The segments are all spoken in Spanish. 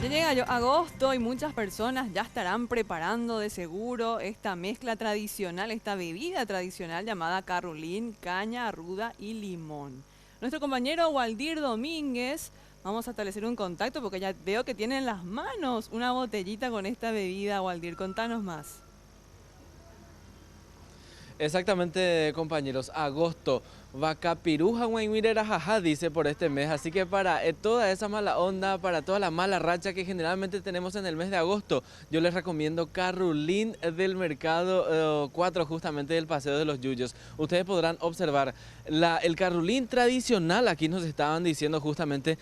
Ya llega agosto y muchas personas ya estarán preparando de seguro esta mezcla tradicional, esta bebida tradicional llamada carrulín, caña, ruda y limón. Nuestro compañero Waldir Domínguez, vamos a establecer un contacto porque ya veo que tiene en las manos una botellita con esta bebida. Waldir, contanos más. Exactamente, compañeros, agosto. Vacapiruja jaja dice por este mes, así que para toda esa mala onda, para toda la mala racha que generalmente tenemos en el mes de agosto, yo les recomiendo Carrulín del Mercado 4, justamente del Paseo de los Yuyos. Ustedes podrán observar el Carrulín tradicional, aquí nos estaban diciendo justamente,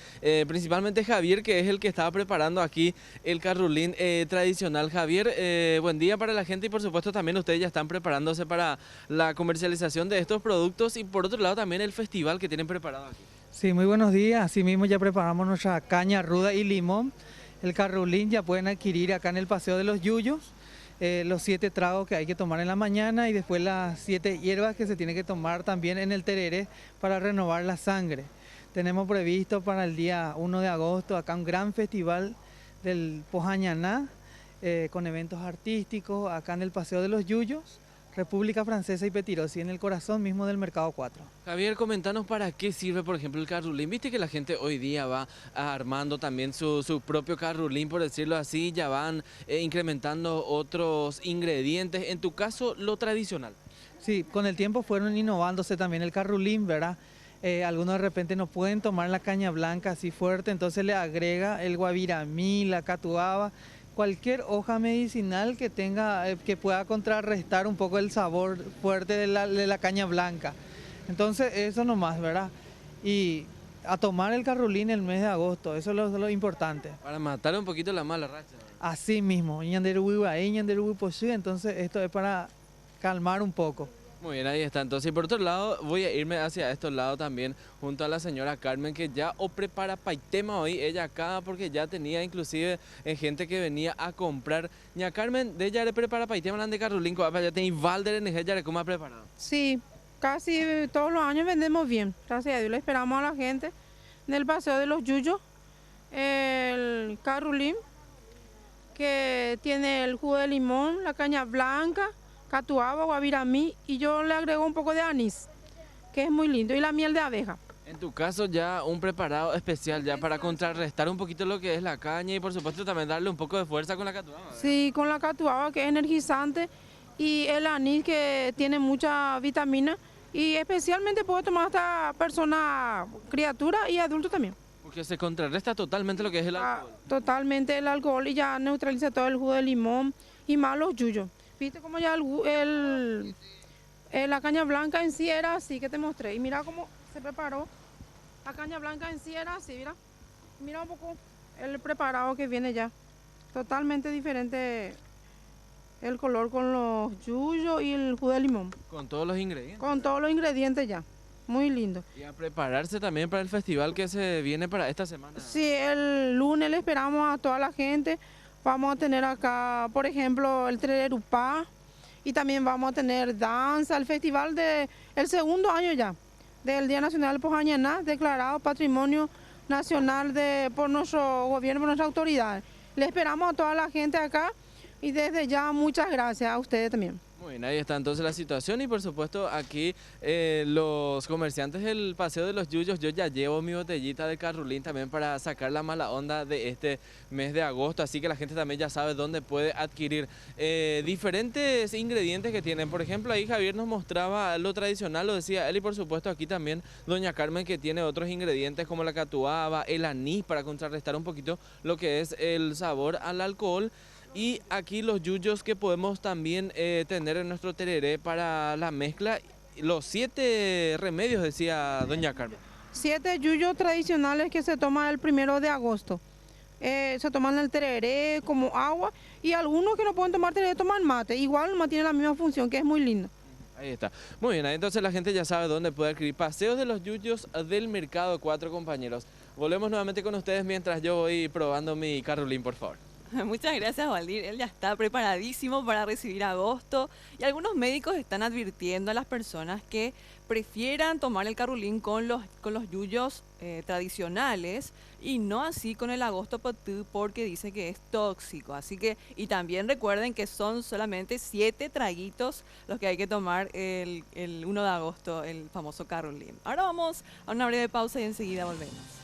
principalmente Javier, que es el que estaba preparando aquí el Carrulín tradicional. Javier, buen día para la gente y por supuesto también ustedes ya están preparándose para la comercialización de estos productos y por otro lado también el festival que tienen preparado aquí. Sí, muy buenos días. Así mismo ya preparamos nuestra caña ruda y limón. El carrulín ya pueden adquirir acá en el Paseo de los Yuyos. Los 7 tragos que hay que tomar en la mañana y después las 7 hierbas que se tienen que tomar también en el tereré para renovar la sangre. Tenemos previsto para el día 1 de agosto acá un gran festival del Pojañaná con eventos artísticos acá en el Paseo de los Yuyos, República Francesa y Petirosi, en el corazón mismo del Mercado 4. Javier, comentanos para qué sirve, por ejemplo, el carrulín. Viste que la gente hoy día va armando también su propio carrulín, por decirlo así, ya van incrementando otros ingredientes. En tu caso, lo tradicional. Sí, con el tiempo fueron innovándose también el carrulín, ¿verdad? Algunos de repente no pueden tomar la caña blanca así fuerte, entonces le agrega el guaviramí, la catuaba, cualquier hoja medicinal que tenga, que pueda contrarrestar un poco el sabor fuerte de la caña blanca. Entonces eso nomás, ¿verdad? Y a tomar el carrulín el mes de agosto, eso es lo importante. Para matar un poquito la mala racha. Así mismo, entonces esto es para calmar un poco. Muy bien, ahí está. Entonces, y por otro lado, voy a irme hacia este lado también, junto a la señora Carmen, que ya prepara paitema hoy, ella acá, porque ya tenía inclusive gente que venía a comprar. Ña Carmen, de ella le prepara paitema de Carolín, ya tenéis Valder en ella, ¿cómo ha preparado? Sí, casi todos los años vendemos bien, gracias a Dios. Le esperamos a la gente en el Paseo de los Yuyos, el Carolín, que tiene el jugo de limón, la caña blanca, catuaba, guaviramí y yo le agrego un poco de anís, que es muy lindo, y la miel de abeja. En tu caso ya un preparado especial ya para contrarrestar un poquito lo que es la caña y por supuesto también darle un poco de fuerza con la catuaba. Sí, con la catuaba que es energizante y el anís que tiene mucha vitamina y especialmente puede tomar hasta persona, criatura y adulto también. Porque se contrarresta totalmente lo que es el alcohol. Totalmente el alcohol y ya neutraliza todo el jugo de limón y más los yuyos. Viste como ya la caña blanca en sí era así que te mostré. Y mira cómo se preparó. La caña blanca en sí era así, mira. Mira un poco el preparado que viene ya. Totalmente diferente el color con los yuyos y el jugo de limón. Con todos los ingredientes. Con todos los ingredientes ya. Muy lindo. Y a prepararse también para el festival que se viene para esta semana. Sí, el lunes le esperamos a toda la gente. Vamos a tener acá, por ejemplo, el Trererupá y también vamos a tener danza, el festival del segundo año ya, del Día Nacional del Pojañaná, declarado Patrimonio Nacional por nuestro gobierno, por nuestras autoridades. Le esperamos a toda la gente acá y desde ya muchas gracias a ustedes también. Muy bien, ahí está entonces la situación y por supuesto aquí los comerciantes del Paseo de los Yuyos, yo ya llevo mi botellita de carrulín también para sacar la mala onda de este mes de agosto, así que la gente también ya sabe dónde puede adquirir diferentes ingredientes que tienen. Por ejemplo, ahí Javier nos mostraba lo tradicional, lo decía él y por supuesto aquí también doña Carmen que tiene otros ingredientes como la catuaba, el anís para contrarrestar un poquito lo que es el sabor al alcohol. Y aquí los yuyos que podemos también tener en nuestro tereré para la mezcla, los 7 remedios, decía doña Carmen. 7 yuyos tradicionales que se toman el 1 de agosto. Se toman el tereré como agua y algunos que no pueden tomar tereré toman mate. Igual mantiene la misma función, que es muy lindo. Ahí está. Muy bien, entonces la gente ya sabe dónde puede adquirir Paseos de los Yuyos del Mercado 4, compañeros. Volvemos nuevamente con ustedes mientras yo voy probando mi carrulín, por favor. Muchas gracias, Waldir. Él ya está preparadísimo para recibir agosto y algunos médicos están advirtiendo a las personas que prefieran tomar el carrulín con los yuyos tradicionales y no así con el agosto patú porque dice que es tóxico. Así que, y también recuerden que son solamente 7 traguitos los que hay que tomar el 1 de agosto, el famoso carrulín. Ahora vamos a una breve pausa y enseguida volvemos.